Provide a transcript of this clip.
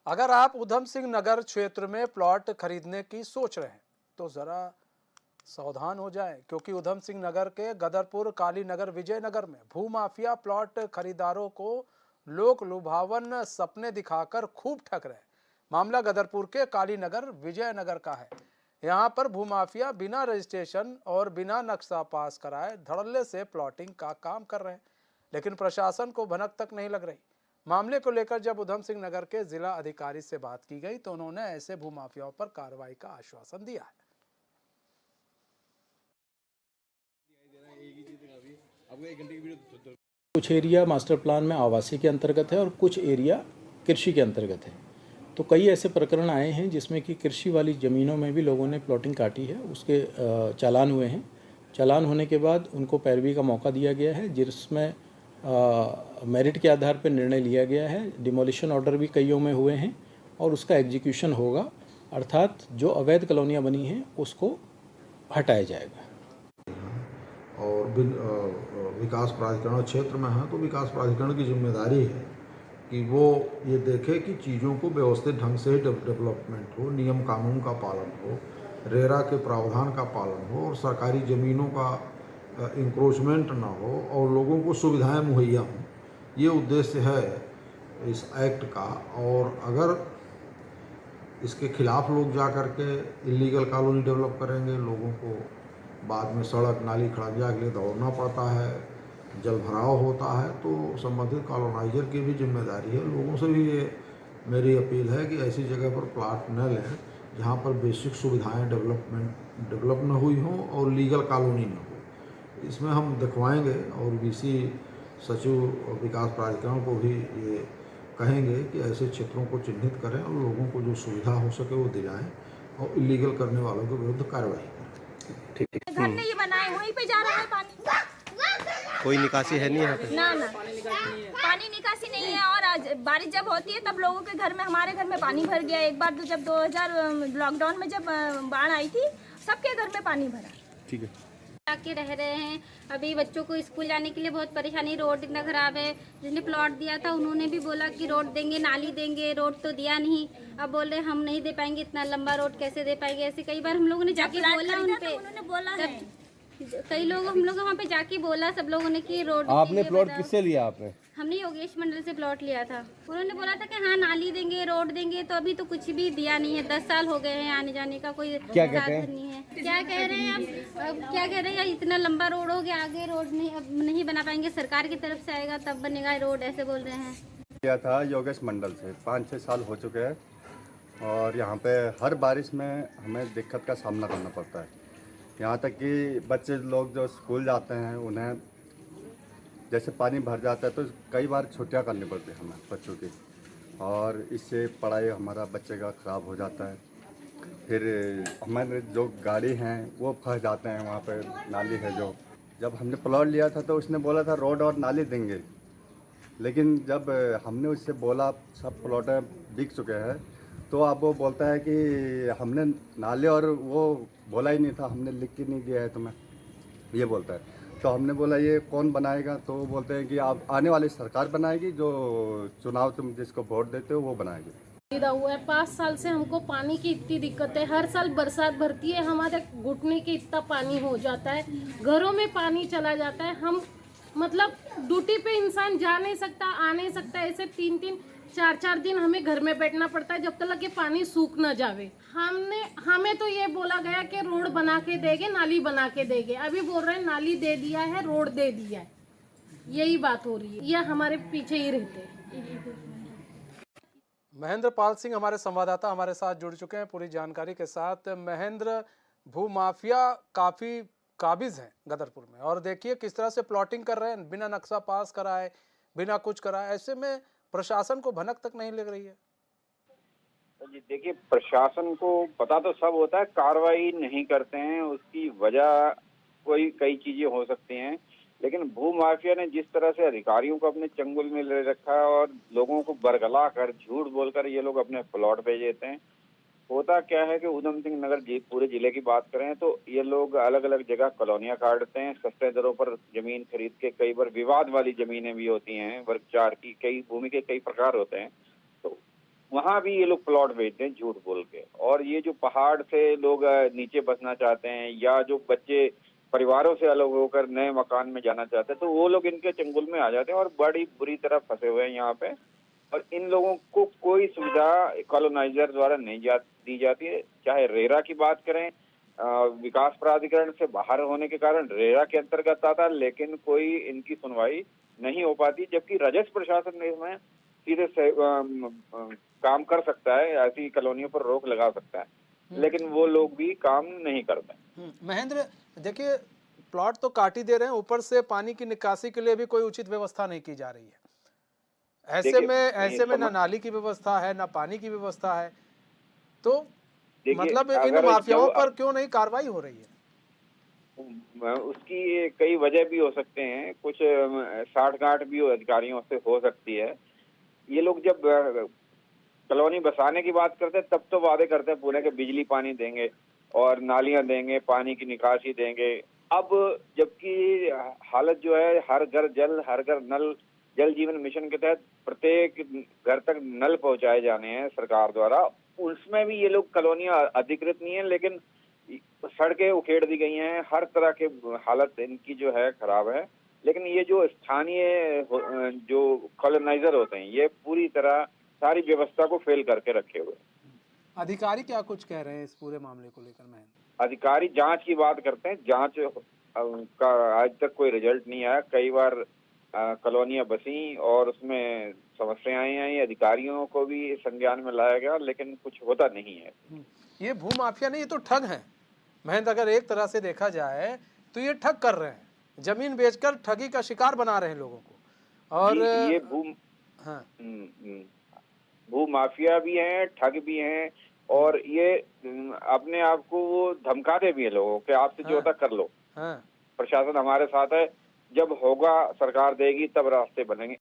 अगर आप उधम सिंह नगर क्षेत्र में प्लॉट खरीदने की सोच रहे हैं तो जरा सावधान हो जाएं, क्योंकि उधम सिंह नगर के गदरपुर, कालीनगर, विजयनगर में भूमाफिया प्लॉट खरीदारों को लोक लुभावन सपने दिखाकर खूब ठग रहे हैं। मामला गदरपुर के कालीनगर, विजयनगर का है। यहाँ पर भूमाफिया बिना रजिस्ट्रेशन और बिना नक्शा पास कराए धड़ल्ले से प्लॉटिंग का काम कर रहे हैं, लेकिन प्रशासन को भनक तक नहीं लग रही। मामले को लेकर जब उधम सिंह नगर के जिला अधिकारी से बात की गई तो उन्होंने ऐसे भूमाफियाओं पर कार्रवाई का आश्वासन दिया है। कुछ एरिया मास्टर प्लान में आवासीय के अंतर्गत है और कुछ एरिया कृषि के अंतर्गत है। तो कई ऐसे प्रकरण आए हैं जिसमें कि कृषि वाली ज़मीनों में भी लोगों ने प्लॉटिंग काटी है, उसके चालान हुए हैं। चालान होने के बाद उनको पैरवी का मौका दिया गया है, जिसमें मेरिट के आधार पर निर्णय लिया गया है। डिमोलिशन ऑर्डर भी कईयों में हुए हैं और उसका एग्जीक्यूशन होगा, अर्थात जो अवैध कॉलोनियाँ बनी हैं उसको हटाया जाएगा। और विकास प्राधिकरण क्षेत्र में है तो विकास प्राधिकरण की जिम्मेदारी है कि वो ये देखे कि चीज़ों को व्यवस्थित ढंग से डेवलपमेंट हो, नियम कानून का पालन हो, रेरा के प्रावधान का पालन हो और सरकारी ज़मीनों का इंक्रोचमेंट ना हो और लोगों को सुविधाएं मुहैया हों। ये उद्देश्य है इस एक्ट का। और अगर इसके खिलाफ लोग जा कर के इलीगल कॉलोनी डेवलप करेंगे, लोगों को बाद में सड़क नाली खड़ंजा के लिए दौड़ना पड़ता है, जल भराव होता है, तो संबंधित कॉलोनाइजर की भी जिम्मेदारी है। लोगों से भी ये मेरी अपील है कि ऐसी जगह पर प्लाट न लें जहाँ पर बेसिक सुविधाएं डेवलप न हुई हों और लीगल कॉलोनी न हो। इसमें हम दिखवाएंगे और बीसी सचिव विकास प्राधिकरण को भी ये कहेंगे कि ऐसे क्षेत्रों को चिन्हित करें और लोगों को जो सुविधा हो सके वो दिलाएं और इलीगल करने वालों के विरुद्ध कार्रवाई करें। ठीक है। घर नहीं बनाए, वहीं पे जा रहा है पानी। कोई निकासी है नहीं यहाँ पे? ना पानी निकासी नहीं है। और आज बारिश जब होती है तब लोगों के घर में, हमारे घर में पानी भर गया। एक बार तो जब 2000 लॉकडाउन में जब बाढ़ आई थी, सबके घर में पानी भरा। ठीक है। आके रह रहे हैं। अभी बच्चों को स्कूल जाने के लिए बहुत परेशानी, रोड इतना खराब है। जिसने प्लॉट दिया था उन्होंने भी बोला कि रोड देंगे, नाली देंगे, रोड तो दिया नहीं। अब बोल रहे हम नहीं दे पाएंगे, इतना लंबा रोड कैसे दे पाएंगे। ऐसे कई बार हम लोगों ने जाके बोला उनपे, उन्होंने बोला है। कई लोग हम लोग वहाँ पे जाके बोला सब लोगों ने कि रोड। आपने प्लॉट किससे लिया? आपने? हमने योगेश मंडल से प्लॉट लिया था। उन्होंने बोला था कि हाँ नाली देंगे, रोड देंगे, तो अभी तो कुछ भी दिया नहीं है। 10 साल हो गए हैं आने जाने का, कोई क्या कहते हैं? नहीं है। क्या कह रहे हैं अब क्या कह रहे हैं, इतना लंबा रोड हो गया, आगे रोड नहीं अब नहीं बना पाएंगे, सरकार की तरफ से आएगा तब बनेगा रोड, ऐसे बोल रहे हैं। किया था योगेश मंडल से 5-6 साल हो चुके हैं और यहाँ पे हर बारिश में हमें दिक्कत का सामना करना पड़ता है। यहाँ तक कि बच्चे लोग जो स्कूल जाते हैं उन्हें जैसे पानी भर जाता है तो कई बार छुट्टियाँ करनी पड़ती है हमें बच्चों की, और इससे पढ़ाई हमारा बच्चे का ख़राब हो जाता है। फिर हमारे जो गाड़ी हैं वो फंस जाते हैं वहाँ पे, नाली है जो। जब हमने प्लॉट लिया था तो उसने बोला था रोड और नाली देंगे, लेकिन जब हमने उससे बोला सब प्लॉट बिक चुके हैं तो अब वो बोलता है कि हमने नाले और वो बोला ही नहीं था, हमने लिख के नहीं दिया है तुम्हें, ये बोलता है। तो हमने बोला ये कौन बनाएगा? तो वो बोलते हैं कि आप आने वाली सरकार बनाएगी, जो चुनाव तुम जिसको वोट देते हो वो बनाएगी। हुआ है 5 साल से हमको पानी की इतनी दिक्कत है। हर साल बरसात भरती है, हमारे घुटने के इतना पानी हो जाता है, घरों में पानी चला जाता है। हम मतलब ड्यूटी पे इंसान जा नहीं सकता, आ नहीं सकता। ऐसे 3-3, 4-4 दिन हमें घर में बैठना पड़ता है जब तक कि पानी सूख न जावे। हमें तो ये बोला गया कि रोड बना के देंगे, नाली बना के देंगे। अभी बोल रहे हैं नाली दे दिया है, रोड दे दिया है। यही बात हो रही है, ये हमारे पीछे ही रहते हैं। महेंद्र पाल सिंह हमारे संवाददाता हमारे साथ जुड़ चुके हैं पूरी जानकारी के साथ। महेंद्र, भूमाफिया काफी काबिज हैं गदरपुर में, और देखिए किस तरह से प्लॉटिंग कर रहे हैं, बिना नक्शा पास कराए, बिना कुछ कराए। ऐसे में प्रशासन को भनक तक नहीं लग रही है। जी देखिए, प्रशासन को पता तो सब होता है, कार्रवाई नहीं करते हैं। उसकी वजह कई चीजें हो सकती हैं, लेकिन भूमाफिया ने जिस तरह से अधिकारियों को अपने चंगुल में ले रखा है और लोगों को बरगला कर, झूठ बोलकर ये लोग अपने प्लॉट भेज देते हैं। होता क्या है कि उधम सिंह नगर पूरे जिले की बात करें तो ये लोग अलग अलग जगह कॉलोनियां काटते हैं, सस्ते दरों पर जमीन खरीद के। कई बार विवाद वाली जमीनें भी होती हैं, वर्ग 4 की, कई भूमि के कई प्रकार होते हैं, तो वहां भी ये लोग प्लॉट बेचते हैं झूठ बोल के। और ये जो पहाड़ से लोग नीचे बसना चाहते हैं या जो बच्चे परिवारों से अलग होकर नए मकान में जाना चाहते हैं, तो वो लोग इनके चंगुल में आ जाते हैं और बड़ी बुरी तरह फंसे हुए हैं यहाँ पे। और इन लोगों को कोई सुविधा कॉलोनाइजर द्वारा नहीं दी जाती है। चाहे रेरा की बात करें, विकास प्राधिकरण से बाहर होने के कारण रेरा के अंतर्गत आता, लेकिन कोई इनकी सुनवाई नहीं हो पाती, जबकि राजस्व प्रशासन इसमें सीधे से काम कर सकता है, ऐसी कॉलोनियों पर रोक लगा सकता है, लेकिन वो लोग भी काम नहीं करते। महेंद्र, देखिए प्लॉट तो काट ही दे रहे हैं, ऊपर से पानी की निकासी के लिए भी कोई उचित व्यवस्था नहीं की जा रही है। ऐसे में ना नाली की व्यवस्था है, ना पानी की व्यवस्था है, तो मतलब इन माफियाओं पर क्यों नहीं कार्रवाई हो रही है? उसकी कई वजह भी हो सकते हैं, कुछ साठगांठ भी अधिकारियों से हो सकती है। ये लोग जब कॉलोनी बसाने की बात करते हैं तब तो वादे करते हैं पूरे के बिजली पानी देंगे और नालियां देंगे, पानी की निकासी देंगे। अब जबकि हालत जो है, हर घर जल, हर घर नल, जल जीवन मिशन के तहत प्रत्येक घर तक नल पहुंचाए जाने हैं सरकार द्वारा, उसमें भी ये लोग कॉलोनियां अधिकृत नहीं है, लेकिन सड़कें उखेड़ दी गई हैं, हर तरह के हालत इनकी जो है खराब है। लेकिन ये जो स्थानीय जो कॉलोनाइजर होते हैं, ये पूरी तरह सारी व्यवस्था को फेल करके रखे हुए। अधिकारी क्या कुछ कह रहे हैं इस पूरे मामले को लेकर? मैं अधिकारी जांच की बात करते हैं, जांच का आज तक कोई रिजल्ट नहीं आया। कई बार कॉलोनियां बसी और उसमें समस्याएं आई, अधिकारियों को भी संज्ञान में लाया गया, लेकिन कुछ होता नहीं है। ये भूमाफिया नहीं, ये तो ठग हैं महेंद्र। अगर एक तरह से देखा जाए तो ये ठग कर रहे हैं, जमीन बेचकर ठगी का शिकार बना रहे हैं लोगों को। और ये हाँ, भूमाफिया भी हैं, ठग भी हैं, और ये अपने आप को वो धमकाते भी हैं लोगों के, आपसे जो होता कर लो, प्रशासन हमारे साथ है, जब होगा सरकार देगी तब रास्ते बनेंगे।